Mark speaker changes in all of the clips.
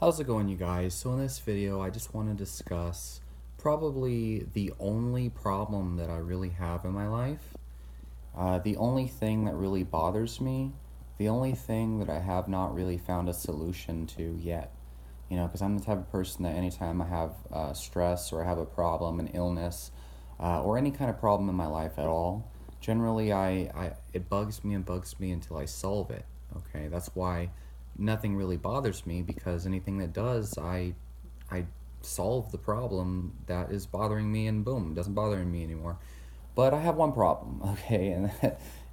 Speaker 1: How's it going, you guys? So in this video, I just want to discuss probably the only problem that I really have in my life, the only thing that really bothers me, the only thing that I have not really found a solution to yet. Because I'm the type of person that anytime I have stress or I have a problem, an illness, or any kind of problem in my life at all, generally it bugs me and bugs me until I solve it. Okay, that's why nothing really bothers me, because anything that does, I solve the problem that is bothering me, and boom, it doesn't bother me anymore. But I have one problem, okay,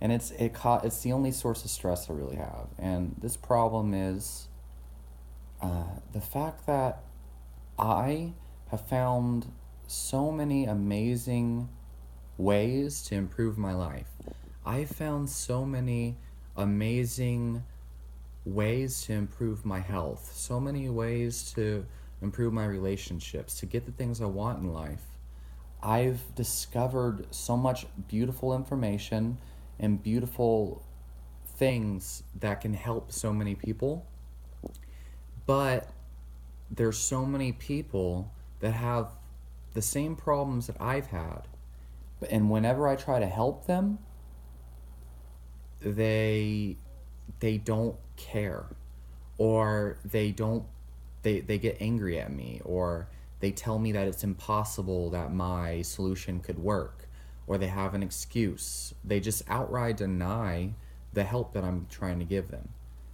Speaker 1: and it's the only source of stress I really have, and this problem is the fact that I have found so many amazing ways to improve my life. I found so many amazing ways to improve my health, so many ways to improve my relationships, to get the things I want in life. I've discovered so much beautiful information and beautiful things that can help so many people, but there's so many people that have the same problems that I've had. And whenever I try to help them, they they don't care, or they get angry at me, or they tell me that it's impossible that my solution could work, or they have an excuse. They just outright deny the help that I'm trying to give them.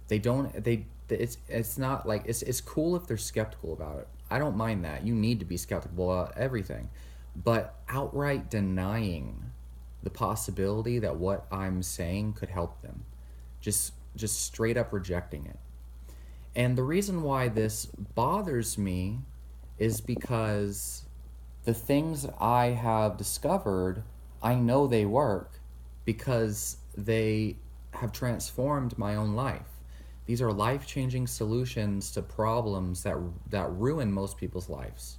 Speaker 1: They don't they It's not like it's cool if they're skeptical about it. I don't mind that. You need to be skeptical about everything. But outright denying the possibility that what I'm saying could help them, just straight up rejecting it. And the reason why this bothers me is because the things that I have discovered, I know they work because they have transformed my own life. These are life-changing solutions to problems that ruin most people's lives,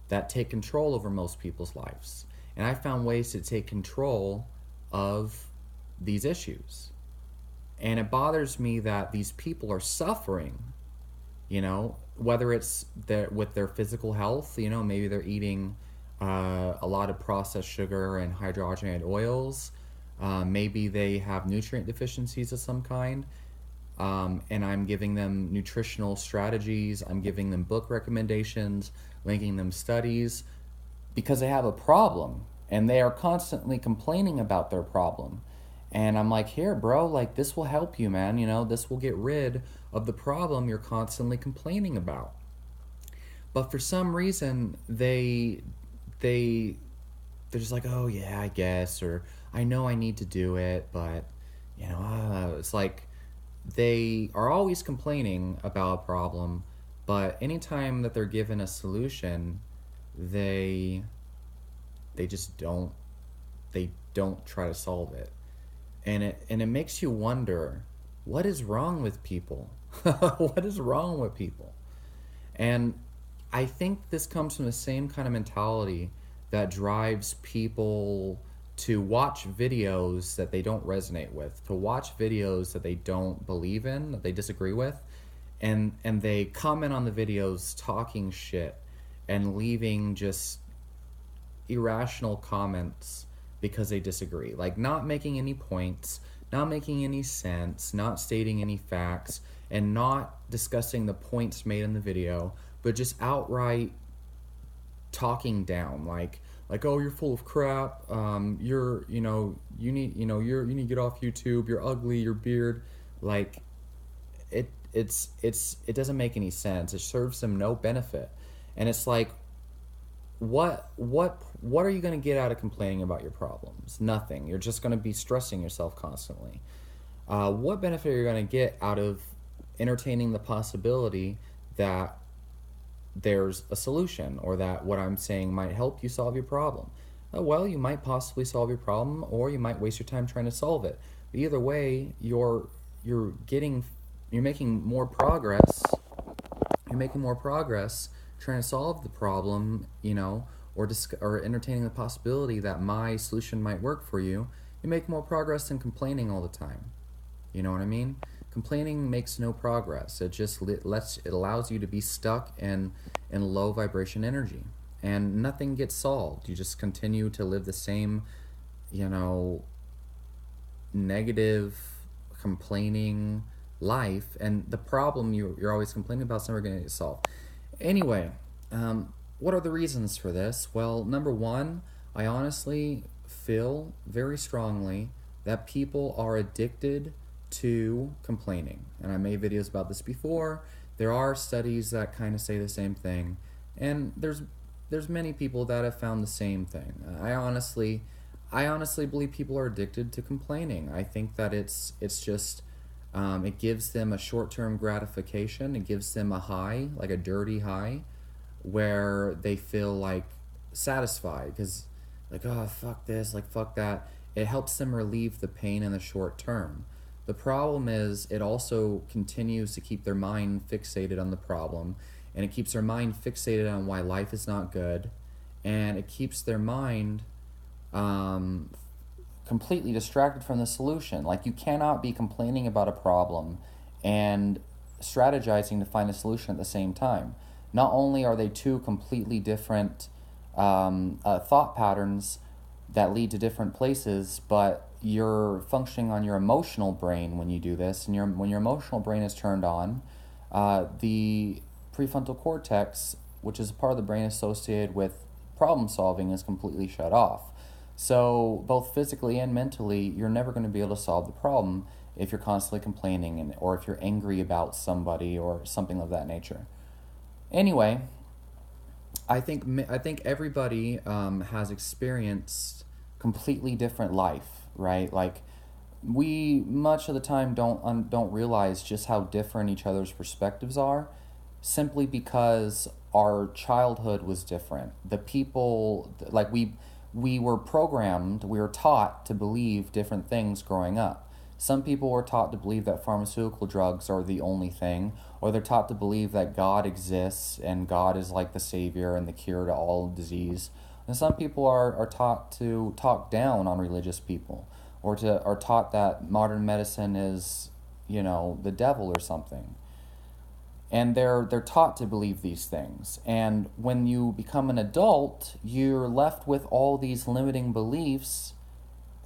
Speaker 1: that take control over most people's lives. And I found ways to take control of these issues. And it bothers me that these people are suffering, whether it's with their physical health, maybe they're eating a lot of processed sugar and hydrogenated oils. Maybe they have nutrient deficiencies of some kind. And I'm giving them nutritional strategies, I'm giving them book recommendations, linking them studies, because they have a problem and they are constantly complaining about their problem. And I'm like, here, bro, like, this will help you, man. This will get rid of the problem you're constantly complaining about. But for some reason, they're just like, oh yeah, I guess, or I know I need to do it, but it's like they are always complaining about a problem, but anytime that they're given a solution, they they just don't try to solve it. And it makes you wonder, what is wrong with people? What is wrong with people? And I think this comes from the same kind of mentality that drives people to watch videos that they don't resonate with, to watch videos that they don't believe in, that they disagree with, and they comment on the videos talking shit and leaving just irrational comments because they disagree. Like, not making any points, not making any sense, not stating any facts, and not discussing the points made in the video, but just outright talking down, like, oh, you're full of crap. You're you need you need to get off YouTube. You're ugly. Your beard, like, it doesn't make any sense. It serves them no benefit, and it's like, what are you going to get out of complaining about your problems? Nothing. You're just going to be stressing yourself constantly. What benefit are you going to get out of entertaining the possibility that there's a solution, or that what I'm saying might help you solve your problem? Well, you might possibly solve your problem, or you might waste your time trying to solve it. But either way, you're getting you're making more progress. You're making more progress trying to solve the problem, or entertaining the possibility that my solution might work for you. You make more progress than complaining all the time. You know what I mean? complaining makes no progress. It just it allows you to be stuck in low vibration energy, and nothing gets solved. You just continue to live the same, you know, negative, complaining life, and the problem you're always complaining about is never going to get solved. Anyway, what are the reasons for this? Well, number one, I honestly feel very strongly that people are addicted to complaining. And I made videos about this before. There are studies that kind of say the same thing. And there's many people that have found the same thing. I honestly believe people are addicted to complaining. I think that it's just it gives them a short-term gratification. It gives them a high, like a dirty high, where they feel like satisfied because, like, oh, fuck this, like, fuck that. It helps them relieve the pain in the short term. The problem is it also continues to keep their mind fixated on the problem, and it keeps their mind fixated on why life is not good, and it keeps their mind um, completely distracted from the solution. Like, you cannot be complaining about a problem and strategizing to find a solution at the same time. Not only are they two completely different thought patterns that lead to different places, but you're functioning on your emotional brain when you do this, and when your emotional brain is turned on, the prefrontal cortex, which is a part of the brain associated with problem solving, is completely shut off. So both physically and mentally, you're never going to be able to solve the problem if you're constantly complaining or if you're angry about somebody or something of that nature. Anyway, I think everybody has experienced completely different life, right? Like, we much of the time don't realize just how different each other's perspectives are, simply because our childhood was different. The people, like, we were programmed, we were taught to believe different things growing up. Some people were taught to believe that pharmaceutical drugs are the only thing, or they're taught to believe that God exists and God is like the savior and the cure to all disease. And some people are taught to talk down on religious people, or are taught that modern medicine is, the devil or something. And they're taught to believe these things. And when you become an adult, you're left with all these limiting beliefs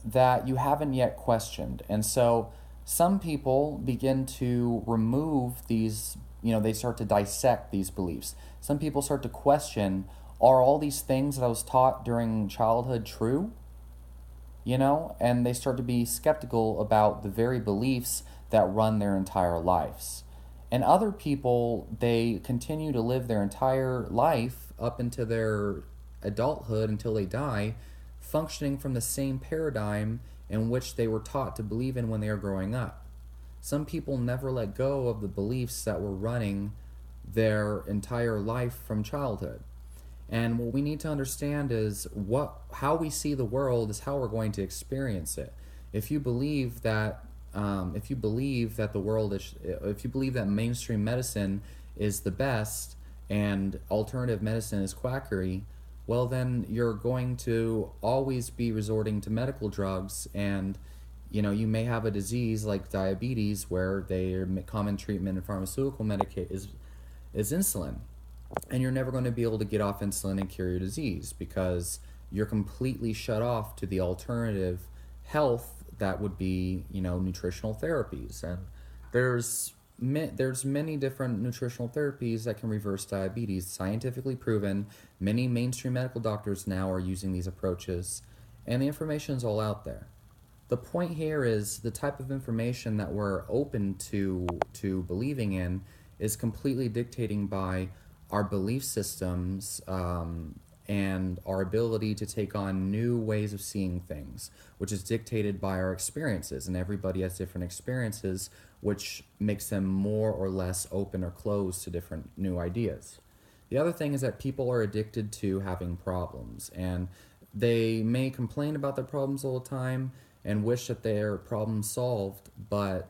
Speaker 1: that you haven't yet questioned. And so some people begin to remove these, they start to dissect these beliefs. Some people start to question, are all these things that I was taught during childhood true? And they start to be skeptical about the very beliefs that run their entire lives. And other people, they continue to live their entire life up into their adulthood until they die, functioning from the same paradigm in which they were taught to believe in when they were growing up. Some people never let go of the beliefs that were running their entire life from childhood. And what we need to understand is how we see the world is how we're going to experience it. If you believe that the world is, if you believe that mainstream medicine is the best and alternative medicine is quackery, well, then you're going to always be resorting to medical drugs, and you may have a disease like diabetes where their common treatment in pharmaceutical is insulin, and you're never going to be able to get off insulin and cure your disease because you're completely shut off to the alternative health that would be, nutritional therapies. And there's many different nutritional therapies that can reverse diabetes, scientifically proven. Many mainstream medical doctors now are using these approaches, and the information is all out there. The point here is the type of information that we're open to believing in is completely dictating by our belief systems, and our ability to take on new ways of seeing things, which is dictated by our experiences. And everybody has different experiences, which makes them more or less open or closed to different new ideas. The other thing is that people are addicted to having problems, and they may complain about their problems all the time and wish that their problems solved, but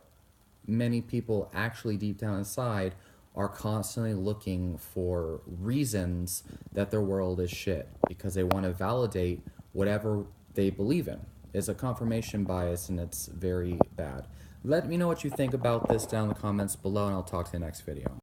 Speaker 1: many people actually deep down inside are constantly looking for reasons that their world is shit because they want to validate whatever they believe in. It's a confirmation bias, and it's very bad. Let me know what you think about this down in the comments below, and I'll talk to you next video.